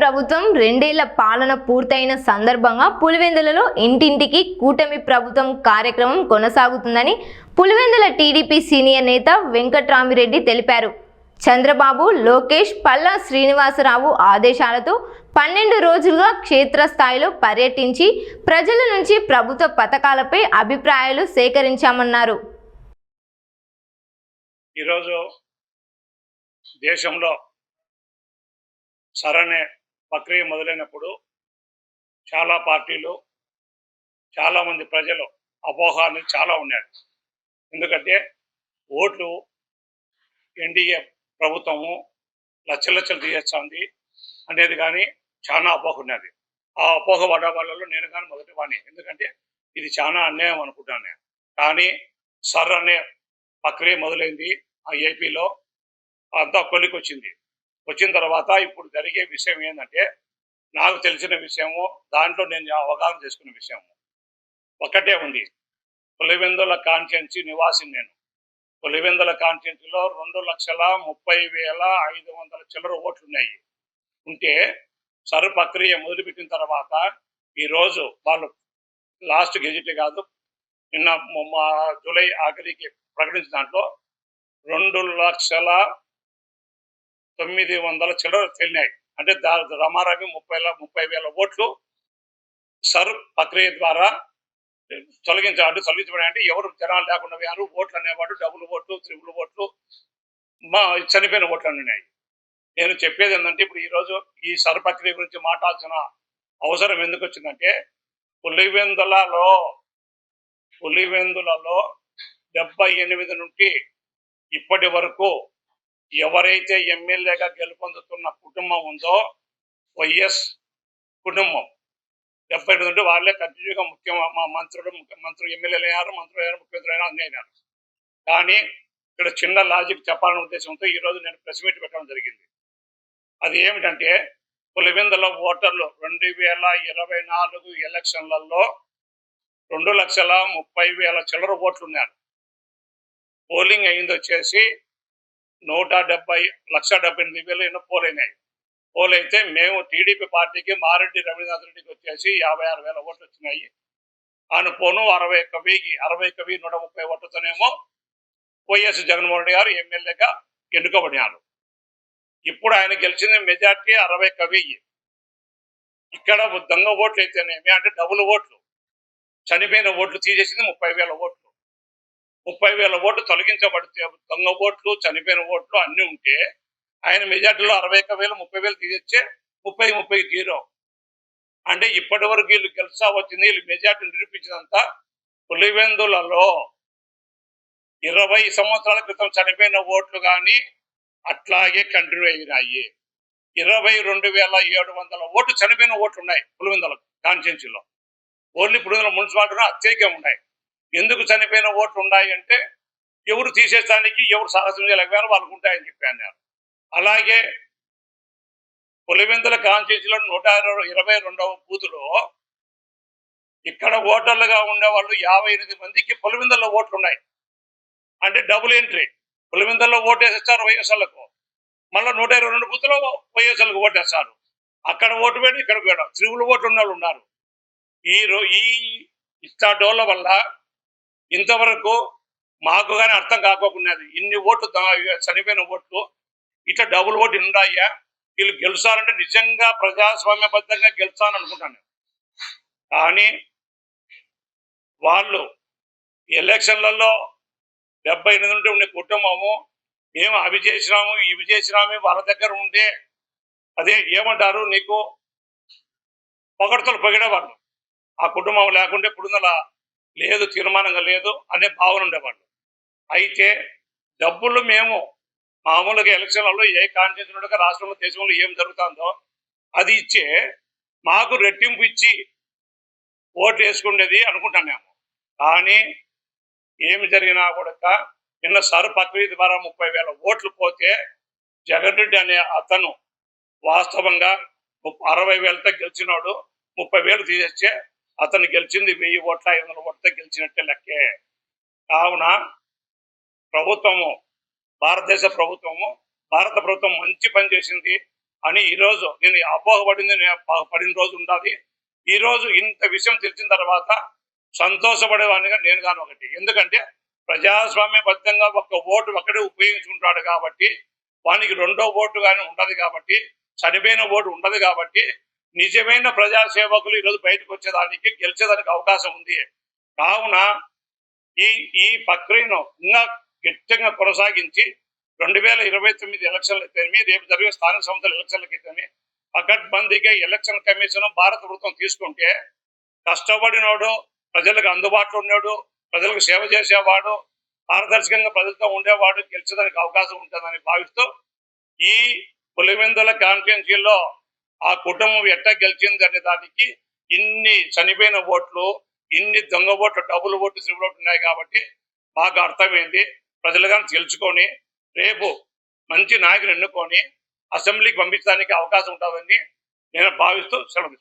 ప్రభుత్వం 2 ఏళ్ల పాలన పూర్తయిన సందర్భంగా పులివెందులలో ఇంటింటికి కూటమి ప్రభుత్వం కార్యక్రమం కొనసాగుతుందని పులివెందుల టీడీపీ సీనియర్ నేత వెంకట్రామిరెడ్డి తెలిపారు. చంద్రబాబు, లోకేష్, పల్లా శ్రీనివాసరావు ఆదేశాలతో 12 రోజులుగా క్షేత్రస్థాయిలో పర్యటించి ప్రజల నుంచి ప్రభుత్వ పథకాలపై అభిప్రాయాలు సేకరించామన్నారు. ఈరోజు దేశంలో సరైన ప్రక్రియ మొదలైనప్పుడు చాలా పార్టీలు, చాలామంది ప్రజలు అపోహలు చాలా ఉన్నాయి. ఎందుకంటే ఓట్లు ఎన్డీఏ ప్రభుత్వము లక్షలు తీయొచ్చింది అనేది కానీ చాలా అపోహ ఉన్నది. ఆ అపోహ పడ్డ వాళ్ళలో నేను కానీ మొదటి వాడిని. ఎందుకంటే ఇది చాలా అన్యాయం అనుకుంటాను నేను. కానీ సర్ అనే ప్రక్రియ మొదలైంది ఆ ఏపీలో, అంతా కొలికొచ్చింది. వచ్చిన తర్వాత ఇప్పుడు జరిగే విషయం ఏంటంటే, నాకు తెలిసిన విషయము, దాంట్లో నేను అవగాహన చేసుకున్న విషయము ఒక్కటే ఉంది. పులివెందుల కాన్స్టిట్యున్సీ నివాసిని నేను. పులివెందుల కాన్స్టిట్యున్సీలో 2,30,500 చిల్లర ఓట్లు ఉన్నాయి. ఉంటే సరు ప్రక్రియ మొదలుపెట్టిన తర్వాత ఈరోజు వాళ్ళు లాస్ట్ గెజిట్ కాదు, నిన్న జూలై ఆఖరికి ప్రకటించిన దాంట్లో 2,09,000 చిల్లర తెలినాయి. అంటే రమారమి 30,000 ఓట్లు సర్ ప్రక్రియ ద్వారా తొలగించబడి, అంటే ఎవరు జనాలు లేకుండా పోయారు. ఓట్లు అనేవాడు డబుల్ ఓట్లు, త్రిబుల్ ఓట్లు, చనిపోయిన ఓట్లు ఉన్నాయి. నేను చెప్పేది ఏంటంటే, ఇప్పుడు ఈరోజు ఈ సర్ ప్రక్రియ గురించి మాట్లాడాల్సిన అవసరం ఎందుకు వచ్చిందంటే, పులివెందులలో 78 నుండి ఇప్పటి వరకు ఎవరైతే ఎమ్మెల్యేగా గెలుపొందుతున్న కుటుంబం ఉందో వైఎస్ కుటుంబం 78 నుండి వాళ్ళే కంటిన్యూగా మంత్రులు ఎమ్మెల్యేలు అయ్యారు, మంత్రులు అయ్యారు, ముఖ్యమంత్రులు అయినా అన్నీ అయినారు. కానీ ఇక్కడ చిన్న లాజిక్ చెప్పాలనే ఉద్దేశంతో ఈరోజు నేను ప్రెస్ మీట్ పెట్టడం జరిగింది. అది ఏమిటంటే, పులివెందుల ఓటర్లు 2024 ఎలక్షన్లలో 2,30,000 చిల్లర ఓట్లు ఉన్నారు. పోలింగ్ అయింది వచ్చేసి 1,78,000 పోలైనాయి. పోలైతే మేము టీడీపీ పార్టీకి మారెడ్డి రవీంద్రనాథ్ రెడ్డికి వచ్చేసి 56,000 ఓట్లు వచ్చినాయి. ఆయన పోను 61,130 ఓట్లతోనేమో వైఎస్ జగన్మోహన్ రెడ్డి గారు ఎమ్మెల్యేగా ఎన్నుకోబడినారు. ఇప్పుడు ఆయన గెలిచిన మెజార్టీ 61,000. ఇక్కడ దొంగ ఓట్లు అయితేనేమి, అంటే డబుల్ ఓట్లు, చనిపోయిన ఓట్లు తీసేసింది 30,000 ఓట్లు. 30,000 ఓట్లు తొలగించబడితే దొంగ ఓట్లు, చనిపోయిన ఓట్లు అన్నీ ఉంటే ఆయన మెజార్టీలో 61,000, 30,000 తీసేచ్చే 30-30-0. అంటే ఇప్పటి వరకు వీళ్ళు గెలుస్తా వచ్చింది. వీళ్ళు మెజార్టీ నిరూపించినంత పులివెందులలో 20 సంవత్సరాల క్రితం చనిపోయిన ఓట్లు కానీ అట్లాగే కంటిన్యూ అయినాయి. 22,700 ఓట్లు చనిపోయిన ఓట్లు ఉన్నాయి పులివెందుల కాన్స్టిట్యున్సీలో. ఓన్లీ పులివెందుల మున్సిపాలిటీలో అత్యధికంగా ఉన్నాయి. ఎందుకు చనిపోయిన ఓట్లు ఉన్నాయి అంటే, ఎవరు తీసేయడానికి ఎవరు సాహసం చేయలేకపోయారు, వాళ్ళకు ఉంటాయని చెప్పాను నేను. అలాగే పులివెందుల కాన్స్టిట్యున్సీలో 122వ బూతులో ఇక్కడ ఓటర్లుగా ఉండేవాళ్ళు 58 మందికి పులివెందుల్లో ఓట్లు ఉన్నాయి. అంటే డబుల్ ఎంట్రీ. పులివెందుల్లో ఓటేసేస్తారు వైఎస్ఆర్లకు, మళ్ళీ 122 బూతులో వైఎస్ఆర్లకు ఓటేస్తారు. అక్కడ ఓటు వేయడం, ఇక్కడ వేయడం, త్రిబుల్ ఓట్లు ఉన్న వాళ్ళు ఉన్నారు. ఈ ఇష్టాడోళ్ళ వల్ల ఇంతవరకు మాకు కానీ అర్థం కాకోకున్నది. ఇన్ని ఓట్లు చనిపోయిన ఓట్లు ఇట్లా డబుల్ ఓటు ఉన్నాయా, వీళ్ళు గెలుస్తారంటే నిజంగా ప్రజాస్వామ్యబద్ధంగా గెలుస్తారని అనుకుంటాను. కానీ వాళ్ళు ఎలక్షన్లలో 78 నుండి ఉండే కుటుంబము, మేము అవి చేసినాము ఇవి చేసినాము వాళ్ళ దగ్గర ఉంటే అదే ఏమంటారు, నీకు పొగడతలు పొగిడేవాళ్ళు. ఆ కుటుంబం లేకుంటే పుడుదల లేదు, తీర్మానంగా లేదు అనే భావన ఉండేవాళ్ళు. అయితే డబ్బులు మేము మామూలుగా ఎలక్షన్లలో ఏ కాన్స్టిట్యూన్సీ రాష్ట్రంలో దేశంలో ఏం జరుగుతుందో అది ఇచ్చే మాకు రెట్టింపు ఇచ్చి ఓటు వేసుకునేది అనుకుంటున్నాము. కానీ ఏమి జరిగినా కూడా నిన్న సర్ ప్రక్రియ ద్వారా 30,000 ఓట్లు పోతే జగన్ రెడ్డి అనే అతను వాస్తవంగా 60,000తో గెలిచినాడు. 30,000 తీసేస్తే అతను గెలిచింది 1,000 ఓట్ల 500 ఓట్లతో గెలిచినట్టే లెక్కే. కావున ప్రభుత్వము, భారత ప్రభుత్వం మంచి పని చేసింది. అని ఈరోజు నేను అపోహపడింది పడిన రోజు ఉండాలి. ఈరోజు ఇంత విషయం తెలిసిన తర్వాత సంతోషపడేవాడిగా నేను కాను ఒకటి. ఎందుకంటే ప్రజాస్వామ్యబద్ధంగా ఒక్క ఓటు ఒక్కడే ఉపయోగించుకుంటాడు కాబట్టి వానికి రెండో ఓటు కానీ ఉండదు కాబట్టి, చనిపోయిన ఓటు ఉండదు కాబట్టి నిజమైన ప్రజాసేవకులు ఈరోజు బయటకు వచ్చేదానికి గెలిచేదానికి అవకాశం ఉంది. కావున ఈ ప్రక్రియను ఇంకా గట్టిగా కొనసాగించి 2029 ఎలక్షన్లు అయితేమి, రేపు జరిగే స్థానిక సంస్థల ఎలక్షన్లకి అయితేమి పకడ్బందీగా ఎలక్షన్ కమిషన్ భారత ప్రభుత్వం తీసుకుంటే కష్టపడినోడు, ప్రజలకు అందుబాటులో ఉన్నాడు, ప్రజలకు సేవ చేసేవాడు, పారదర్శకంగా ప్రజలతో ఉండేవాడు గెలిచేదానికి అవకాశం ఉంటుందని భావిస్తూ ఈ పులివెందుల కాన్స్టిట్యున్సీలో ఆ కుటుంబం ఎట్లా గెలిచింది అనే దానికి ఇన్ని చనిపోయిన ఓట్లు, ఇన్ని దొంగ ఓట్లు, డబుల్ ఓట్లు, త్రిబుల్ ఓట్లు ఉన్నాయి కాబట్టి మాకు అర్థమైంది. ప్రజలుగా తెలుసుకొని రేపు మంచి నాయకులు ఎన్నుకొని అసెంబ్లీకి పంపించడానికి అవకాశం ఉంటుందని నేను భావిస్తూ సెలవు.